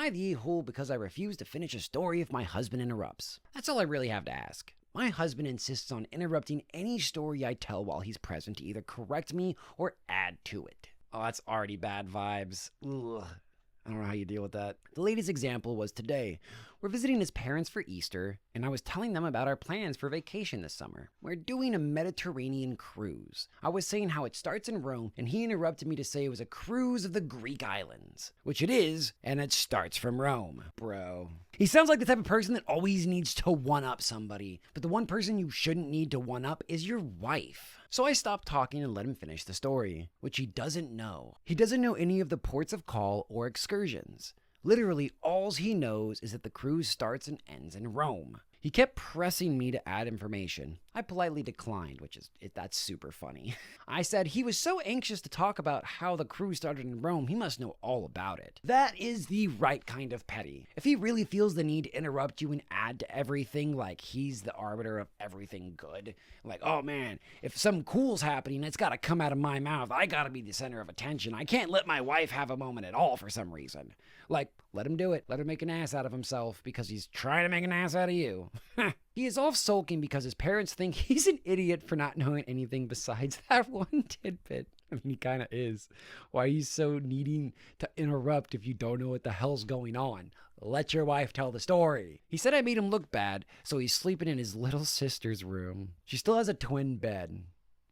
I the a-hole because I refuse to finish a story if my husband interrupts? That's all I really have to ask. My husband insists on interrupting any story I tell while he's present to either correct me or add to it. Oh, that's already bad vibes. Ugh. I don't know how you deal with that. The latest example was today. We're visiting his parents for Easter, and I was telling them about our plans for vacation this summer. We're doing a Mediterranean cruise. I was saying how it starts in Rome, and he interrupted me to say it was a cruise of the Greek islands. Which it is, and it starts from Rome. Bro. He sounds like the type of person that always needs to one-up somebody, but the one person you shouldn't need to one-up is your wife. So I stopped talking and let him finish the story, which he doesn't know. He doesn't know any of the ports of call or excursions. Literally, all he knows is that the cruise starts and ends in Rome. He kept pressing me to add information. I politely declined, that's super funny. I said he was so anxious to talk about how the cruise started in Rome, he must know all about it. That is the right kind of petty. If he really feels the need to interrupt you and add to everything like he's the arbiter of everything good, like, oh man, if something cool's happening, it's gotta come out of my mouth. I gotta be the center of attention. I can't let my wife have a moment at all for some reason. Like, let him do it. Let him make an ass out of himself because he's trying to make an ass out of you. He is off sulking because his parents think he's an idiot for not knowing anything besides that one tidbit. I mean, he kind of is. Why are you so needing to interrupt if you don't know what the hell's going on? Let your wife tell the story. He said I made him look bad, so he's sleeping in his little sister's room. She still has a twin bed.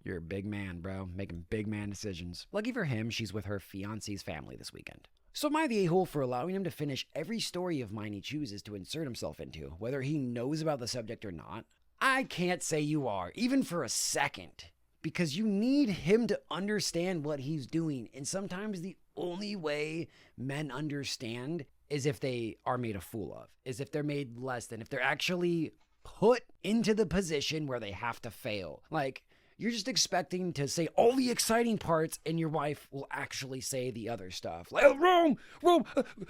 You're a big man, bro. Making big man decisions. Lucky for him, she's with her fiance's family this weekend. So am I the a-hole for allowing him to finish every story of mine he chooses to insert himself into, whether he knows about the subject or not? I can't say you are, even for a second, because you need him to understand what he's doing. And sometimes the only way men understand is if they are made a fool of, is if they're made less than, if they're actually put into the position where they have to fail. Like, you're just expecting to say all the exciting parts and your wife will actually say the other stuff. Like, Rome,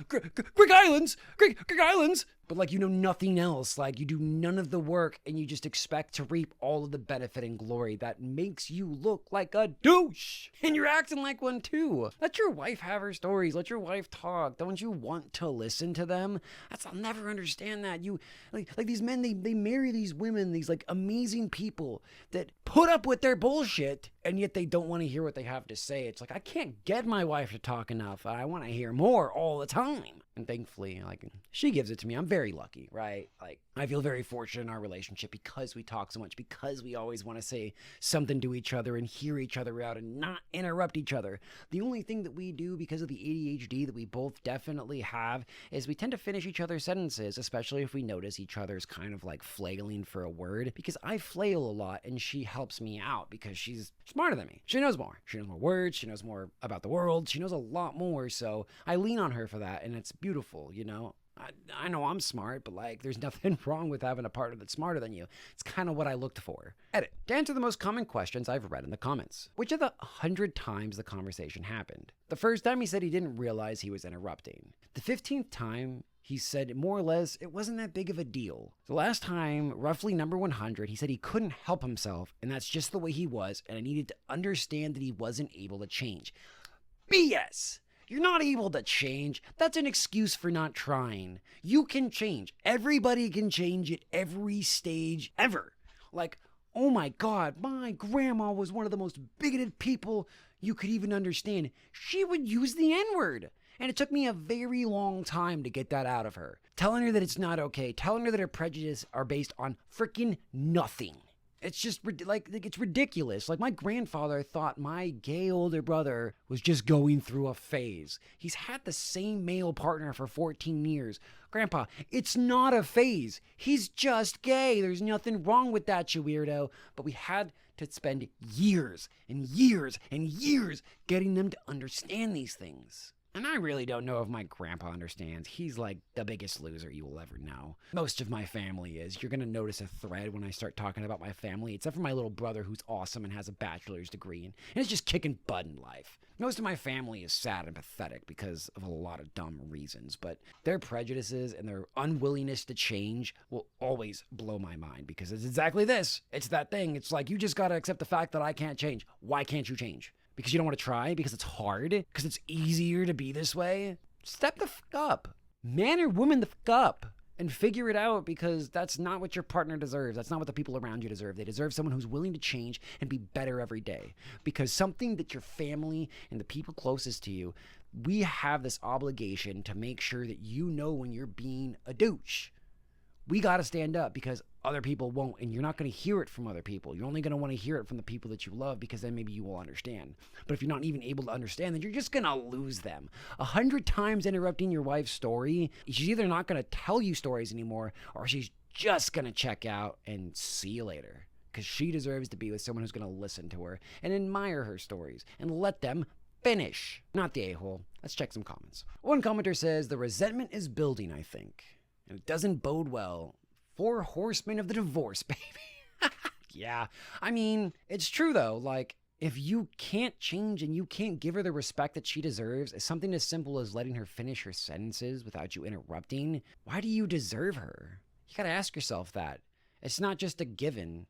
Greek islands. But like, you know nothing else. Like, you do none of the work and you just expect to reap all of the benefit and glory that makes you look like a douche. And you're acting like one too. Let your wife have her stories. Let your wife talk. Don't you want to listen to them? I'll never understand that. You like these men, they marry these women, these like amazing people that put up with their bullshit, and yet they don't want to hear what they have to say. It's like, I can't get my wife to talk enough. I want to hear more all the time. And thankfully, like, she gives it to me. I'm very lucky, right? Like, I feel very fortunate in our relationship because we talk so much, because we always want to say something to each other and hear each other out and not interrupt each other. The only thing that we do because of the ADHD that we both definitely have is we tend to finish each other's sentences, especially if we notice each other's kind of like flailing for a word, because I flail a lot and she helps me out because she's smarter than me. She knows more. She knows more words. She knows more about the world. She knows a lot more. So I lean on her for that, and it's beautiful, you know? I know I'm smart, but like, there's nothing wrong with having a partner that's smarter than you. It's kind of what I looked for. Edit. To answer the most common questions I've read in the comments. Which of the 100 times the conversation happened? The first time he said he didn't realize he was interrupting. The 15th time, he said more or less it wasn't that big of a deal. The last time, roughly number 100, he said he couldn't help himself, and that's just the way he was, and I needed to understand that he wasn't able to change. BS! You're not able to change. That's an excuse for not trying. You can change. Everybody can change at every stage ever. Like, oh my God, my grandma was one of the most bigoted people you could even understand. She would use the N-word. And it took me a very long time to get that out of her. Telling her that it's not okay. Telling her that her prejudices are based on freaking nothing. It's just like it's ridiculous. Like, my grandfather thought my gay older brother was just going through a phase. He's had the same male partner for 14 years. Grandpa, it's not a phase. He's just gay. There's nothing wrong with that, you weirdo. But we had to spend years and years and years getting them to understand these things. And I really don't know if my grandpa understands. He's like the biggest loser you will ever know. Most of my family is. You're going to notice a thread when I start talking about my family, except for my little brother who's awesome and has a bachelor's degree and is just kicking butt in life. Most of my family is sad and pathetic because of a lot of dumb reasons, but their prejudices and their unwillingness to change will always blow my mind because it's exactly this. It's that thing. It's like, you just got to accept the fact that I can't change. Why can't you change? Because you don't want to try? Because it's hard? Because it's easier to be this way? Step the fuck up. man or woman the fuck up and figure it out, because that's not what your partner deserves. That's not what the people around you deserve. They deserve someone who's willing to change and be better every day. Because something that your family and the people closest to you, we have this obligation to make sure that you know when you're being a douche. We got to stand up because other people won't, and you're not going to hear it from other people. You're only going to want to hear it from the people that you love, because then maybe you will understand. But if you're not even able to understand, then you're just going to lose them. 100 times interrupting your wife's story, she's either not going to tell you stories anymore, or she's just going to check out and see you later. Because she deserves to be with someone who's going to listen to her and admire her stories and let them finish. Not the a-hole. Let's check some comments. One commenter says, the resentment is building, I think. And it doesn't bode well. 4 horsemen of the divorce, baby. Yeah. I mean, it's true though. Like, if you can't change and you can't give her the respect that she deserves, something as simple as letting her finish her sentences without you interrupting, why do you deserve her? You gotta ask yourself that. It's not just a given.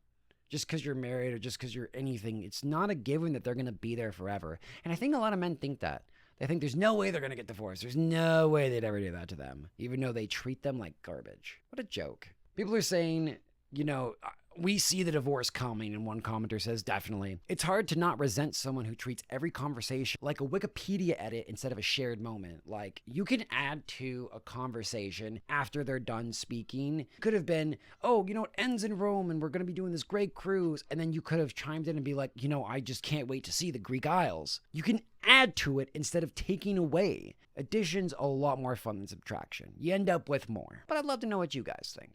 Just because you're married or just because you're anything, it's not a given that they're gonna be there forever. And I think a lot of men think that. They think there's no way they're going to get divorced. There's no way they'd ever do that to them, even though they treat them like garbage. What a joke. People are saying, we see the divorce coming, and one commenter says, definitely. It's hard to not resent someone who treats every conversation like a Wikipedia edit instead of a shared moment. Like, you can add to a conversation after they're done speaking. It could have been, it ends in Rome, and we're going to be doing this great cruise. And then you could have chimed in and be like, I just can't wait to see the Greek Isles. You can add to it instead of taking away. Addition's a lot more fun than subtraction. You end up with more. But I'd love to know what you guys think.